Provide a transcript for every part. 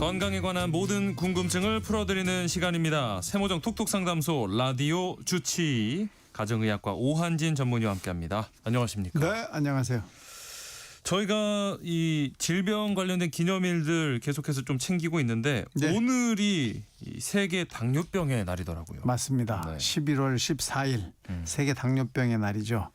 건강에 관한 모든 궁금증을 풀어드리는 시간입니다. 세모정 톡톡상담소 라디오 주치 가정의학과 오한진 전문의와 함께합니다. 안녕하십니까? 네, 안녕하세요. 저희가 이 질병 관련된 기념일들 계속해서 좀 챙기고 있는데 네. 오늘이 이 세계 당뇨병의 날이더라고요. 맞습니다. 네. 11월 14일 세계 당뇨병의 날이죠.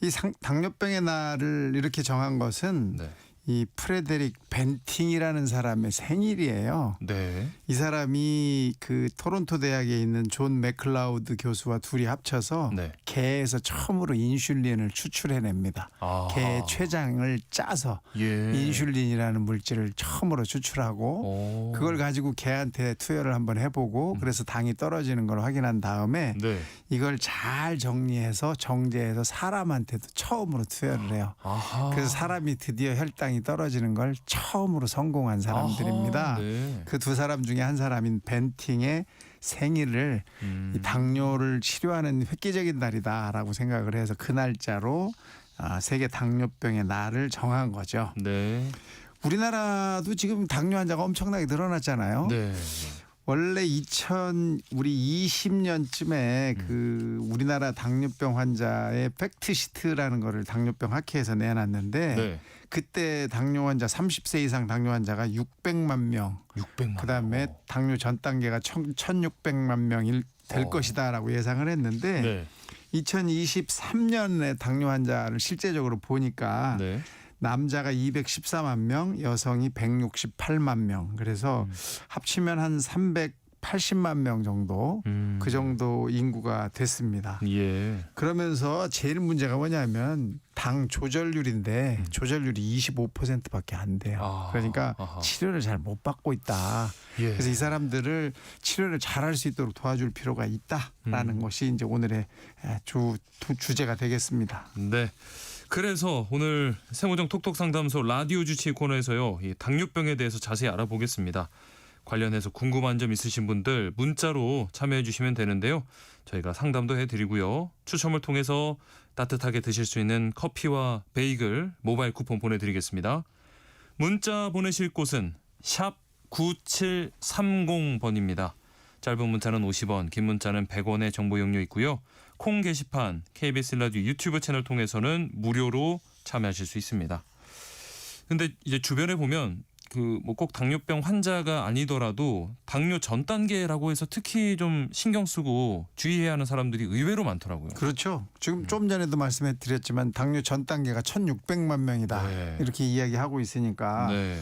이 당뇨병의 날을 이렇게 정한 것은 네. 이 프레데릭 벤팅이라는 사람의 생일이에요. 네. 이 사람이 그 토론토 대학에 있는 존 맥클라우드 교수와 둘이 합쳐서 네. 개에서 처음으로 인슐린을 추출해냅니다. 아하. 개 췌장을 짜서 예. 인슐린이라는 물질을 처음으로 추출하고 오. 그걸 가지고 개한테 투여를 한번 해보고 그래서 당이 떨어지는 걸 확인한 다음에 네. 이걸 잘 정리해서 정제해서 사람한테도 처음으로 투여를 해요. 아하. 그래서 사람이 드디어 혈당이 떨어지는 걸 처음으로 성공한 사람들입니다. 아하. 네. 그 두 사람 중에 한 사람인 벤팅의 생일을 이 당뇨를 치료하는 획기적인 날이다라고 생각을 해서 그 날짜로 세계 당뇨병의 날을 정한 거죠. 네. 우리나라도 지금 당뇨 환자가 엄청나게 늘어났잖아요. 네. 원래 우리 20년쯤에 그 우리나라 당뇨병 환자의 팩트시트라는 거를 당뇨병 학회에서 내놨는데 네. 그때 당뇨 환자 30세 이상 당뇨 환자가 600만 명. 600만. 그다음에 당뇨 전 단계가 1,600만 명일 될 것이다라고 예상을 했는데 네. 2023년에 당뇨 환자를 실제적으로 보니까 네. 남자가 214만 명, 여성이 168만 명. 그래서 합치면 한 380만 명 정도 그 정도 인구가 됐습니다. 예. 그러면서 제일 문제가 뭐냐면 당 조절률인데 조절률이 25%밖에 안 돼요. 아, 그러니까 아하. 치료를 잘 못 받고 있다. 예. 그래서 이 사람들을 치료를 잘할 수 있도록 도와줄 필요가 있다라는 것이 이제 오늘의 주제가 되겠습니다. 네. 그래서 오늘 세모정 톡톡상담소 라디오 주치 코너에서요. 이 당뇨병에 대해서 자세히 알아보겠습니다. 관련해서 궁금한 점 있으신 분들 문자로 참여해 주시면 되는데요. 저희가 상담도 해드리고요. 추첨을 통해서 따뜻하게 드실 수 있는 커피와 베이글 모바일 쿠폰 보내드리겠습니다. 문자 보내실 곳은 샵 9730번입니다. 짧은 문자는 50원, 긴 문자는 100원의 정보 용료 있고요. 콩 게시판 KBS 라디오 유튜브 채널 통해서는 무료로 참여하실 수 있습니다. 근데 이제 주변에 보면 그 뭐 꼭 당뇨병 환자가 아니더라도 당뇨 전 단계라고 해서 특히 좀 신경 쓰고 주의해야 하는 사람들이 의외로 많더라고요. 그렇죠. 지금 좀 전에도 말씀해 드렸지만 당뇨 전 단계가 1,600만 명이다. 네. 이렇게 이야기하고 있으니까 네.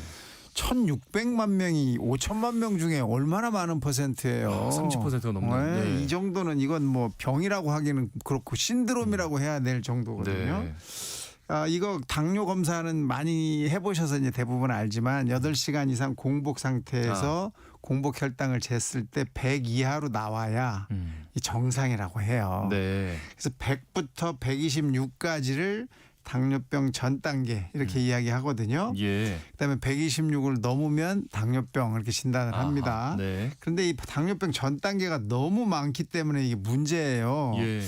1,600만 명이 5천만 명 중에 얼마나 많은 퍼센트예요. 30%가 넘는. 네. 네. 이 정도는 이건 뭐 병이라고 하기는 그렇고 신드롬이라고 해야 될 정도거든요. 네. 이거 당뇨 검사는 많이 해보셔서 이제 대부분 알지만 8시간 이상 공복 상태에서 공복 혈당을 쟀을 때 100 이하로 나와야 이 정상이라고 해요. 네. 그래서 100부터 126까지를 당뇨병 전 단계 이렇게 이야기하거든요. 예. 그다음에 126을 넘으면 당뇨병 이렇게 진단을 합니다. 아하, 네. 그런데 이 당뇨병 전 단계가 너무 많기 때문에 이게 문제예요. 예.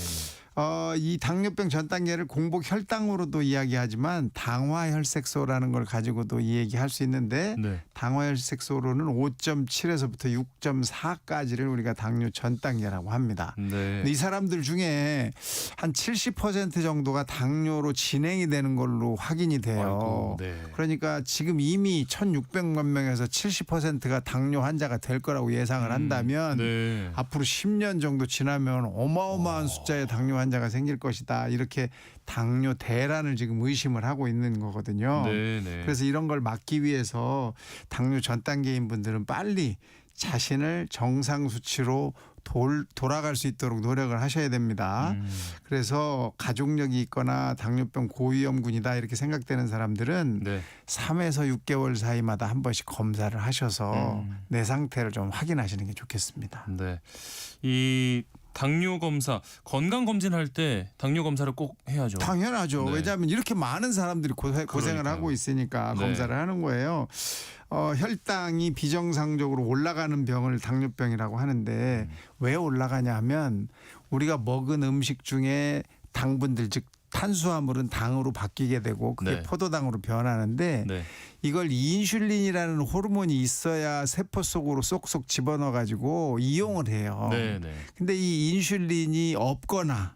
이 당뇨병 전 단계를 공복 혈당으로도 이야기하지만 당화혈색소라는 걸 가지고도 이 얘기할 수 있는데 네. 당화혈색소로는 5.7에서부터 6.4까지를 우리가 당뇨 전 단계라고 합니다. 네. 근데 이 사람들 중에 한 70% 정도가 당뇨로 진행이 되는 걸로 확인이 돼요. 아이고, 네. 그러니까 지금 이미 1,600만 명에서 70%가 당뇨 환자가 될 거라고 예상을 한다면 네. 앞으로 10년 정도 지나면 어마어마한 숫자의 당뇨 환자가 생길 것이다. 이렇게 당뇨 대란을 지금 의심을 하고 있는 거거든요. 네, 네. 그래서 이런 걸 막기 위해서 당뇨 전 단계인 분들은 빨리 자신을 정상 수치로 돌아갈 수 있도록 노력을 하셔야 됩니다. 그래서 가족력이 있거나 당뇨병 고위험군이다 이렇게 생각되는 사람들은 네. 3에서 6개월 사이마다 한 번씩 검사를 하셔서 내 상태를 좀 확인하시는 게 좋겠습니다. 네. 이 당뇨 검사, 건강 검진할 때 당뇨 검사를 꼭 해야죠. 당연하죠. 네. 왜냐하면 이렇게 많은 사람들이 고생을 그러니까요. 하고 있으니까 네. 검사를 하는 거예요. 혈당이 비정상적으로 올라가는 병을 당뇨병이라고 하는데 왜 올라가냐 하면 우리가 먹은 음식 중에 당분들 즉 탄수화물은 당으로 바뀌게 되고 그게 네. 포도당으로 변하는데 네. 이걸 인슐린이라는 호르몬이 있어야 세포 속으로 쏙쏙 집어넣어 가지고 이용을 해요. 네. 네. 근데 이 인슐린이 없거나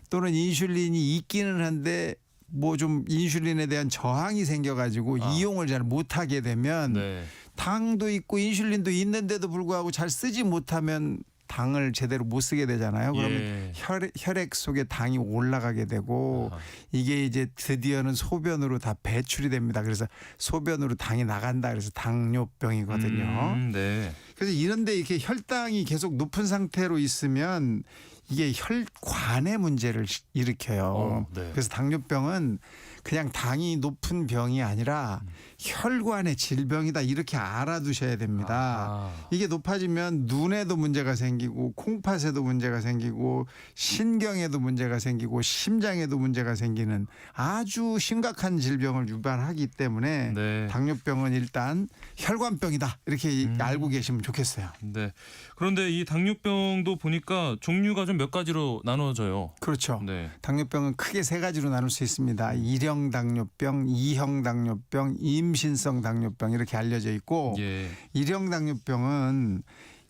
또는 인슐린이 있기는 한데 뭐 좀 인슐린에 대한 저항이 생겨가지고 이용을 잘 못하게 되면 네. 당도 있고 인슐린도 있는데도 불구하고 잘 쓰지 못하면 당을 제대로 못 쓰게 되잖아요. 그러면 예. 혈액 속에 당이 올라가게 되고 아하. 이게 이제 드디어는 소변으로 다 배출이 됩니다. 그래서 소변으로 당이 나간다. 그래서 당뇨병이거든요. 네. 그래서 이런데 이렇게 혈당이 계속 높은 상태로 있으면 이게 혈관의 문제를 일으켜요. 네. 그래서 당뇨병은 그냥 당이 높은 병이 아니라 혈관의 질병이다 이렇게 알아두셔야 됩니다. 아하. 이게 높아지면 눈에도 문제가 생기고 콩팥에도 문제가 생기고 신경에도 문제가 생기고 심장에도 문제가 생기는 아주 심각한 질병을 유발하기 때문에 네. 당뇨병은 일단 혈관병이다 이렇게 알고 계시면 좋겠어요. 네. 그런데 이 당뇨병도 보니까 종류가 좀 몇 가지로 나눠져요. 그렇죠. 네. 당뇨병은 크게 세 가지로 나눌 수 있습니다. 1형 당뇨병, 2형 당뇨병, 임신성 당뇨병 이렇게 알려져 있고 예. 1형 당뇨병은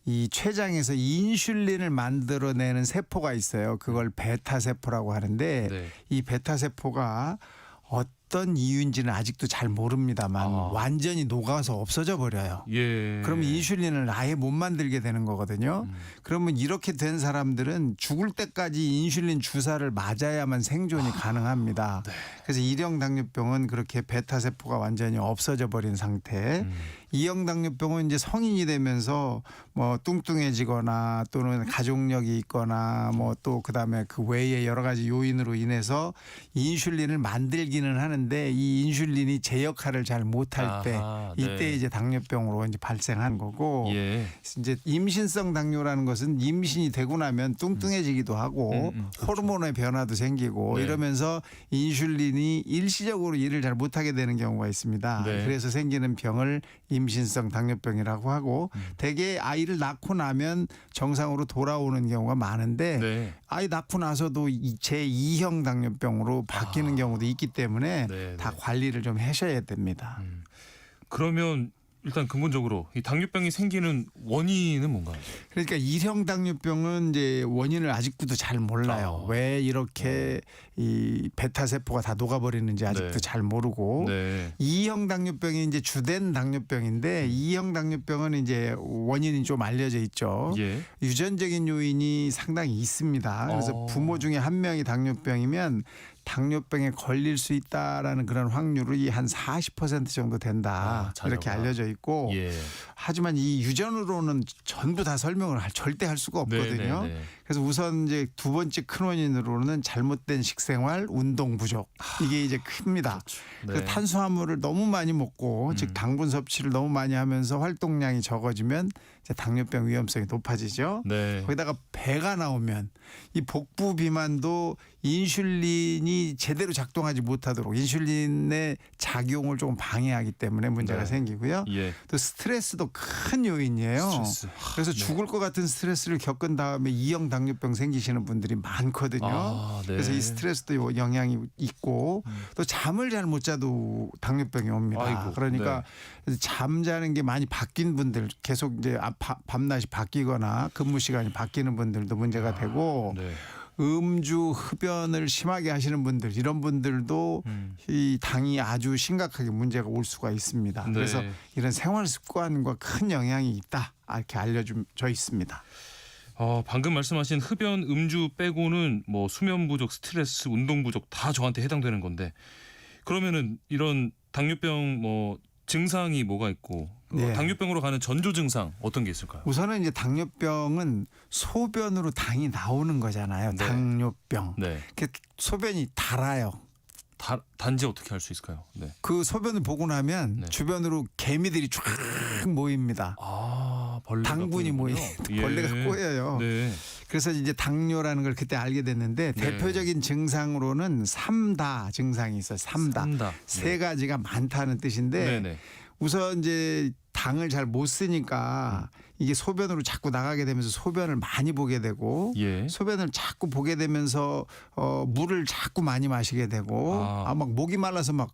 이 췌장에서 인슐린을 만들어내는 세포가 있어요. 그걸 베타 세포라고 하는데 네. 이 베타 세포가 어떤 이유인지는 아직도 잘 모릅니다만 완전히 녹아서 없어져 버려요. 예. 그러면 인슐린을 아예 못 만들게 되는 거거든요. 그러면 이렇게 된 사람들은 죽을 때까지 인슐린 주사를 맞아야만 생존이 가능합니다. 네. 그래서 1형 당뇨병은 그렇게 베타 세포가 완전히 없어져 버린 상태. 2형 당뇨병은 이제 성인이 되면서 뭐 뚱뚱해지거나 또는 가족력이 있거나 뭐 또 그다음에 그 외에 여러 가지 요인으로 인해서 인슐린을 만들기는 하는데 이 인슐린이 제 역할을 잘 못할 때 아하, 이때 네. 이제 당뇨병으로 이제 발생한 거고 예. 이제 임신성 당뇨라는 것은 임신이 되고 나면 뚱뚱해지기도 하고 그렇죠. 호르몬의 변화도 생기고 네. 이러면서 인슐린이 일시적으로 일을 잘 못하게 되는 경우가 있습니다. 네. 그래서 생기는 병을 임신성 당뇨병이라고 하고 대개 아이를 낳고 나면 정상으로 돌아오는 경우가 많은데 네. 아이 낳고 나서도 제2형 당뇨병으로 바뀌는 경우도 있기 때문에 네, 다 네. 관리를 좀 하셔야 됩니다. 그러면 일단 근본적으로 이 당뇨병이 생기는 원인은 뭔가요? 그러니까 1형 당뇨병은 이제 원인을 아직도 잘 몰라요. 왜 이렇게 이 베타 세포가 다 녹아버리는지 아직도 네. 잘 모르고. 네. 2형 당뇨병이 이제 주된 당뇨병인데 2형 당뇨병은 이제 원인이 좀 알려져 있죠. 예. 유전적인 요인이 상당히 있습니다. 그래서 부모 중에 한 명이 당뇨병이면 당뇨병에 걸릴 수 있다라는 그런 확률이 한 40% 정도 된다. 자녀가. 이렇게 알려져 있고 예. 하지만 이 유전으로는 전부 다 설명을 절대 할 수가 없거든요. 네, 네, 네. 그래서 우선 이제 두 번째 큰 원인으로는 잘못된 식생활, 운동 부족 이게 이제 큽니다. 네. 그 탄수화물을 너무 많이 먹고 즉 당분 섭취를 너무 많이 하면서 활동량이 적어지면 이제 당뇨병 위험성이 높아지죠. 네. 거기다가 배가 나오면 이 복부 비만도 인슐린이 제대로 작동하지 못하도록 인슐린의 작용을 조금 방해하기 때문에 문제가 네. 생기고요. 예. 또 스트레스도 큰 요인이에요. 스트레스. 그래서 죽을 것 같은 스트레스를 겪은 다음에 2형 당뇨병 생기시는 분들이 많거든요. 네. 그래서 이 스트레스도 영향이 있고 또 잠을 잘 못 자도 당뇨병이 옵니다. 아이고, 그러니까 잠자는 게 많이 바뀐 분들 계속 이제 밤낮이 바뀌거나 근무 시간이 바뀌는 분들도 문제가 되고 네. 음주 흡연을 심하게 하시는 분들 이런 분들도 이 당이 아주 심각하게 문제가 올 수가 있습니다. 네. 그래서 이런 생활 습관과 큰 영향이 있다 이렇게 알려져 있습니다. 방금 말씀하신 흡연, 음주 빼고는 뭐 수면 부족, 스트레스, 운동 부족 다 저한테 해당되는 건데 그러면은 이런 당뇨병 뭐 증상이 뭐가 있고 네. 당뇨병으로 가는 전조 증상 어떤 게 있을까요? 우선은 이제 당뇨병은 소변으로 당이 나오는 거잖아요. 네. 당뇨병. 네. 그 소변이 달아요. 단지 어떻게 할 수 있을까요? 네. 그 소변을 보고 나면 네. 주변으로 개미들이 쫙 모입니다. 벌레가 당분이 모이 벌레가 꼬여요. 네. 그래서 이제 당뇨라는 걸 그때 알게 됐는데 네. 대표적인 증상으로는 삼다 증상이 있어요. 삼다. 삼다. 세 가지가 많다는 뜻인데 네네. 우선 이제 당을 잘 못 쓰니까 이게 소변으로 자꾸 나가게 되면서 소변을 많이 보게 되고 예. 소변을 자꾸 보게 되면서 물을 자꾸 많이 마시게 되고 막 목이 말라서 막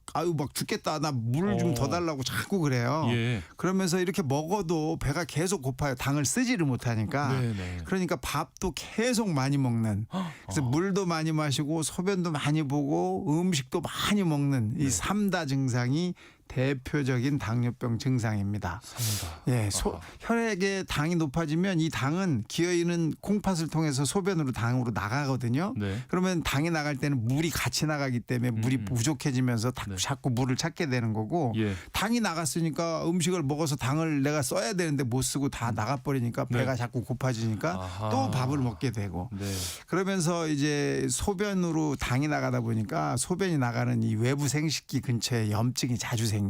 죽겠다 나 물 좀 더 달라고 자꾸 그래요. 예. 그러면서 이렇게 먹어도 배가 계속 고파요. 당을 쓰지를 못하니까. 네네. 그러니까 밥도 계속 많이 먹는. 그래서 물도 많이 마시고 소변도 많이 보고 음식도 많이 먹는 이 삼다 증상이 대표적인 당뇨병 증상입니다. 예, 혈액의 당이 높아지면 이 당은 기어있는 콩팥을 통해서 소변으로 당으로 나가거든요. 네. 그러면 당이 나갈 때는 물이 같이 나가기 때문에 물이 부족해지면서 자꾸 물을 찾게 되는 거고 예. 당이 나갔으니까 음식을 먹어서 당을 내가 써야 되는데 못 쓰고 다 나가버리니까 네. 배가 자꾸 고파지니까 또 밥을 먹게 되고 네. 그러면서 이제 소변으로 당이 나가다 보니까 소변이 나가는 이 외부 생식기 근처에 염증이 자주 생겨요.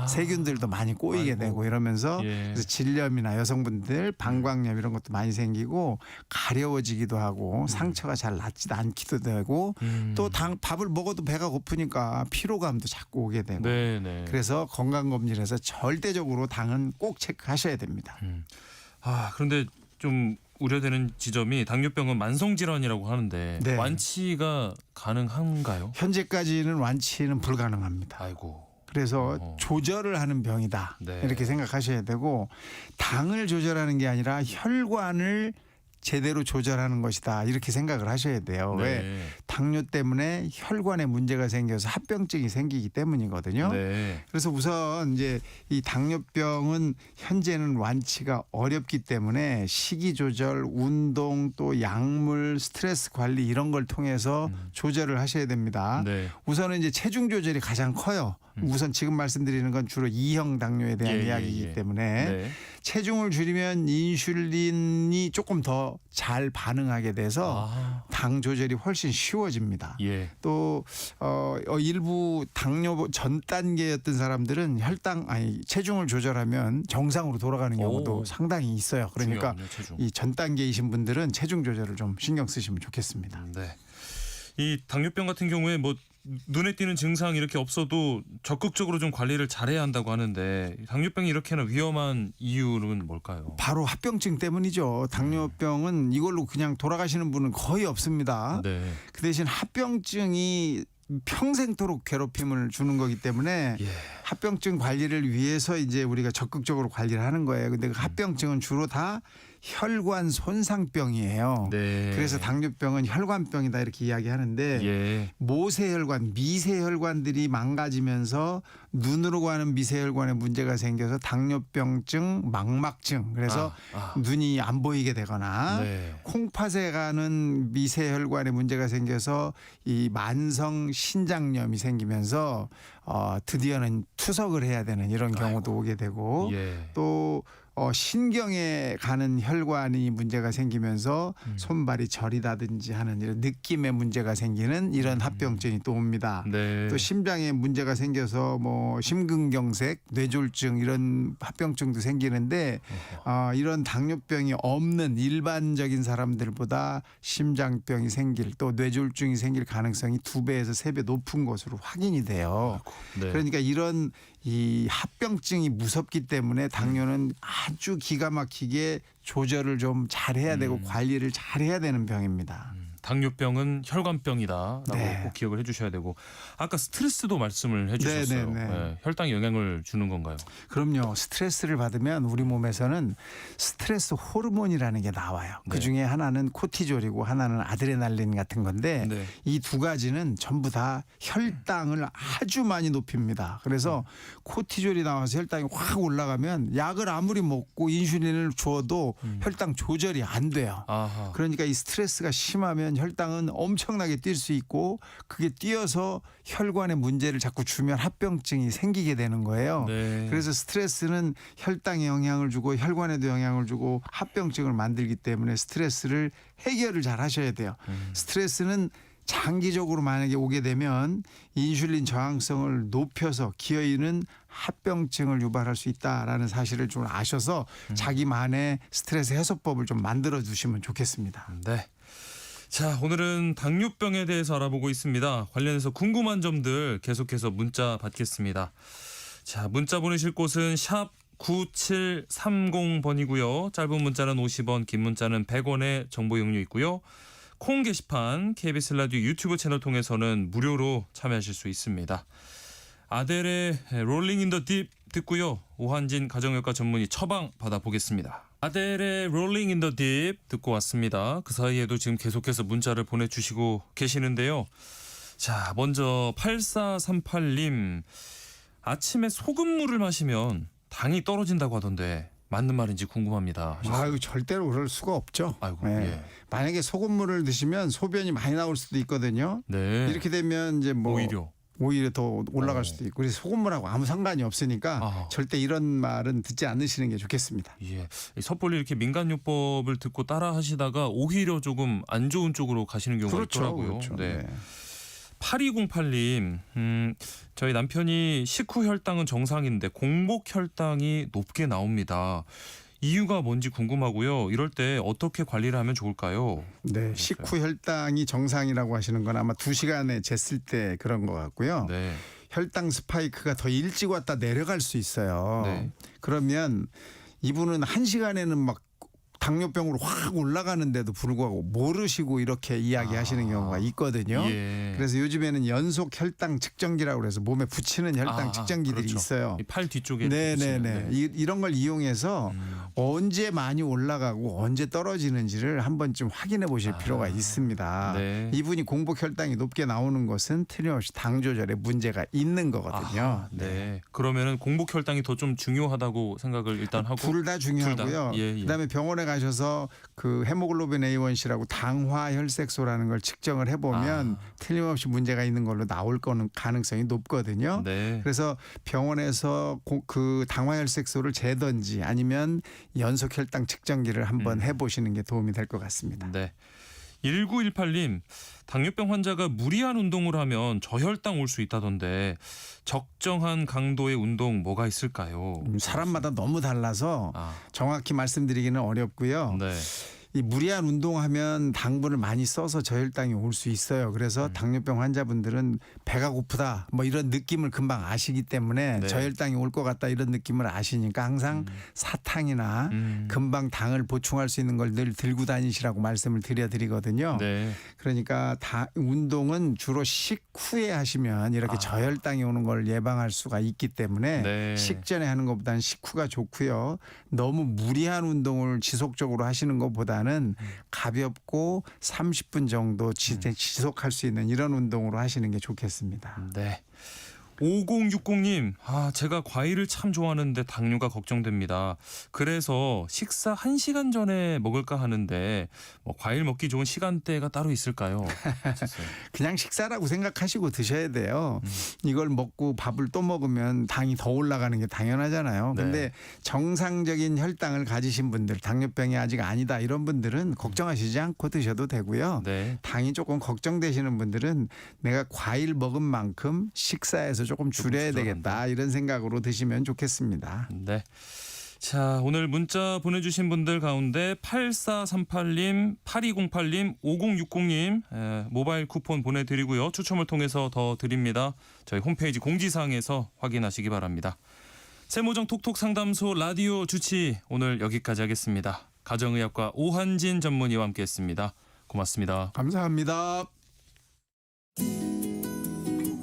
세균들도 많이 꼬이게 되고 이러면서 예. 그래서 질염이나 여성분들 방광염 이런 것도 많이 생기고 가려워지기도 하고 상처가 잘 낫지도 않기도 되고 또 밥을 먹어도 배가 고프니까 피로감도 자꾸 오게 되고 네네. 그래서 건강검진에서 절대적으로 당은 꼭 체크하셔야 됩니다. 그런데 좀 우려되는 지점이 당뇨병은 만성 질환이라고 하는데 네. 완치가 가능한가요? 현재까지는 완치는 불가능합니다. 아이고. 그래서 조절을 하는 병이다. 네. 이렇게 생각하셔야 되고 당을 조절하는 게 아니라 혈관을 제대로 조절하는 것이다. 이렇게 생각을 하셔야 돼요. 네. 왜? 당뇨 때문에 혈관에 문제가 생겨서 합병증이 생기기 때문이거든요. 네. 그래서 우선 이제 이 당뇨병은 현재는 완치가 어렵기 때문에 식이 조절, 운동, 또 약물, 스트레스 관리 이런 걸 통해서 조절을 하셔야 됩니다. 네. 우선은 이제 체중 조절이 가장 커요. 우선 지금 말씀드리는 건 주로 2형 당뇨에 대한 이야기이기 때문에 네. 체중을 줄이면 인슐린이 조금 더 잘 반응하게 돼서 당 조절이 훨씬 쉬워집니다. 예. 또 일부 당뇨 전 단계였던 사람들은 체중을 조절하면 정상으로 돌아가는 경우도 상당히 있어요. 그러니까 중요하군요, 체중. 이 전 단계이신 분들은 체중 조절을 좀 신경 쓰시면 좋겠습니다. 네. 이 당뇨병 같은 경우에 뭐 눈에 띄는 증상 이렇게 없어도 적극적으로 좀 관리를 잘해야 한다고 하는데 당뇨병이 이렇게나 위험한 이유는 뭘까요? 바로 합병증 때문이죠. 당뇨병은 이걸로 그냥 돌아가시는 분은 거의 없습니다. 네. 그 대신 합병증이 평생토록 괴롭힘을 주는 거기 때문에 예. 합병증 관리를 위해서 이제 우리가 적극적으로 관리를 하는 거예요. 근데 그 합병증은 주로 다 혈관 손상병이에요. 네. 그래서 당뇨병은 혈관병이다 이렇게 이야기하는데 예. 모세혈관, 미세혈관들이 망가지면서 눈으로 가는 미세혈관에 문제가 생겨서 당뇨병증, 망막증 그래서 눈이 안 보이게 되거나 네. 콩팥에 가는 미세혈관에 문제가 생겨서 이 만성 신장염이 생기면서 드디어는 투석을 해야 되는 이런 경우도 오게 되고 예. 또 신경에 가는 혈관이 문제가 생기면서 손발이 저리다든지 하는 이런 느낌의 문제가 생기는 이런 합병증이 또 옵니다. 네. 또 심장에 문제가 생겨서 뭐 심근경색, 뇌졸중 이런 합병증도 생기는데 이런 당뇨병이 없는 일반적인 사람들보다 심장병이 생길 또 뇌졸중이 생길 가능성이 2배에서 3배 높은 것으로 확인이 돼요. 네. 그러니까 이런 이 합병증이 무섭기 때문에 당뇨는 아주 기가 막히게 조절을 좀 잘해야 되고 관리를 잘해야 되는 병입니다. 당뇨병은 혈관병이다라고 네. 꼭 기억을 해주셔야 되고 아까 스트레스도 말씀을 해주셨어요. 네. 네. 혈당에 영향을 주는 건가요? 그럼요. 스트레스를 받으면 우리 몸에서는 스트레스 호르몬이라는 게 나와요. 네. 그중에 하나는 코티졸이고 하나는 아드레날린 같은 건데 네. 이 두 가지는 전부 다 혈당을 아주 많이 높입니다. 그래서 코티졸이 나와서 혈당이 확 올라가면 약을 아무리 먹고 인슐린을 주어도 혈당 조절이 안 돼요. 아하. 그러니까 이 스트레스가 심하면 혈당은 엄청나게 뛸 수 있고 그게 뛰어서 혈관에 문제를 자꾸 주면 합병증이 생기게 되는 거예요. 네. 그래서 스트레스는 혈당에 영향을 주고 혈관에도 영향을 주고 합병증을 만들기 때문에 스트레스를 해결을 잘 하셔야 돼요. 스트레스는 장기적으로 만약에 오게 되면 인슐린 저항성을 높여서 기어있는 합병증을 유발할 수 있다라는 사실을 좀 아셔서 자기만의 스트레스 해소법을 좀 만들어 두시면 좋겠습니다. 네. 자, 오늘은 당뇨병에 대해서 알아보고 있습니다. 관련해서 궁금한 점들 계속해서 문자 받겠습니다. 자, 문자 보내실 곳은 샵 9730번이고요. 짧은 문자는 50원, 긴 문자는 100원의 정보 이용료 있고요. 콩 게시판 KBS 라디오 유튜브 채널 통해서는 무료로 참여하실 수 있습니다. 아델의 롤링 인 더 딥 듣고요. 오한진 가정의학과 전문의 처방 받아보겠습니다. 아델의 롤링 인 더 딥 듣고 왔습니다. 그 사이에도 지금 계속해서 문자를 보내주시고 계시는데요. 자, 먼저 8438님. 아침에 소금물을 마시면 당이 떨어진다고 하던데 맞는 말인지 궁금합니다. 아유, 절대로 그럴 수가 없죠. 아이고, 네. 예. 만약에 소금물을 드시면 소변이 많이 나올 수도 있거든요. 네. 이렇게 되면 이제 뭐 오히려 더 올라갈 수도 있고, 그래서 소금물하고 아무 상관이 없으니까 절대 이런 말은 듣지 않으시는 게 좋겠습니다. 예. 이 섣불리 이렇게 민간요법을 듣고 따라 하시다가 오히려 조금 안 좋은 쪽으로 가시는 경우가 있더라고요. 그렇죠. 네. 네. 8208님, 저희 남편이 식후 혈당은 정상인데 공복 혈당이 높게 나옵니다. 이유가 뭔지 궁금하고요. 이럴 때 어떻게 관리를 하면 좋을까요? 네, 식후 혈당이 정상이라고 하시는 건 아마 2시간에 쟀을 때 그런 것 같고요. 네. 혈당 스파이크가 더 일찍 왔다 내려갈 수 있어요. 네. 그러면 이분은 1시간에는 막 당뇨병으로 확 올라가는데도 불구하고 모르시고 이렇게 이야기하시는 경우가 있거든요. 예. 그래서 요즘에는 연속 혈당 측정기라고 해서 몸에 붙이는 혈당 측정기들이 그렇죠. 있어요. 이팔 뒤쪽에. 네네네. 이런 걸 이용해서 언제 많이 올라가고 언제 떨어지는지를 한 번쯤 확인해 보실 필요가 있습니다. 네. 이분이 공복 혈당이 높게 나오는 것은 틀림없이 당 조절에 문제가 있는 거거든요. 네. 그러면은 공복 혈당이 더 좀 중요하다고 생각을 일단 하고 둘 다 중요하고요. 예. 그다음에 병원에 가셔서 그 헤모글로빈 A1C라고 당화 혈색소라는 걸 측정을 해보면 틀림없이 문제가 있는 걸로 나올 거는 가능성이 높거든요. 네. 그래서 병원에서 그 당화 혈색소를 재든지 아니면 연속 혈당 측정기를 한번 해보시는 게 도움이 될 것 같습니다. 네. 1918님, 당뇨병 환자가 무리한 운동을 하면 저혈당 올 수 있다던데 적정한 강도의 운동 뭐가 있을까요? 사람마다 너무 달라서 정확히 말씀드리기는 어렵고요. 네. 이 무리한 운동하면 당분을 많이 써서 저혈당이 올 수 있어요. 그래서 당뇨병 환자분들은 배가 고프다 뭐 이런 느낌을 금방 아시기 때문에 네. 저혈당이 올 것 같다 이런 느낌을 아시니까 항상 사탕이나 금방 당을 보충할 수 있는 걸 늘 들고 다니시라고 말씀을 드리거든요. 네. 그러니까 운동은 주로 식후에 하시면 이렇게 저혈당이 오는 걸 예방할 수가 있기 때문에 네. 식전에 하는 것보다는 식후가 좋고요. 너무 무리한 운동을 지속적으로 하시는 것보다는 가볍고 30분 정도 지속할 수 있는 이런 운동으로 하시는 게 좋겠습니다. 네. 5060님, 제가 과일을 참 좋아하는데 당뇨가 걱정됩니다. 그래서 식사 1시간 전에 먹을까 하는데 뭐 과일 먹기 좋은 시간대가 따로 있을까요? 그냥 식사라고 생각하시고 드셔야 돼요. 이걸 먹고 밥을 또 먹으면 당이 더 올라가는 게 당연하잖아요. 근데 네. 정상적인 혈당을 가지신 분들, 당뇨병이 아직 아니다 이런 분들은 걱정하시지 않고 드셔도 되고요. 네. 당이 조금 걱정되시는 분들은 내가 과일 먹은 만큼 식사에서 조금 줄여야 되겠다 이런 생각으로 드시면 좋겠습니다. 네. 자, 오늘 문자 보내주신 분들 가운데 8438님, 8208님, 5060님 모바일 쿠폰 보내드리고요. 추첨을 통해서 더 드립니다. 저희 홈페이지 공지사항에서 확인하시기 바랍니다. 세모정 톡톡 상담소 라디오 주치 오늘 여기까지 하겠습니다. 가정의학과 오한진 전문의와 함께했습니다. 고맙습니다. 감사합니다.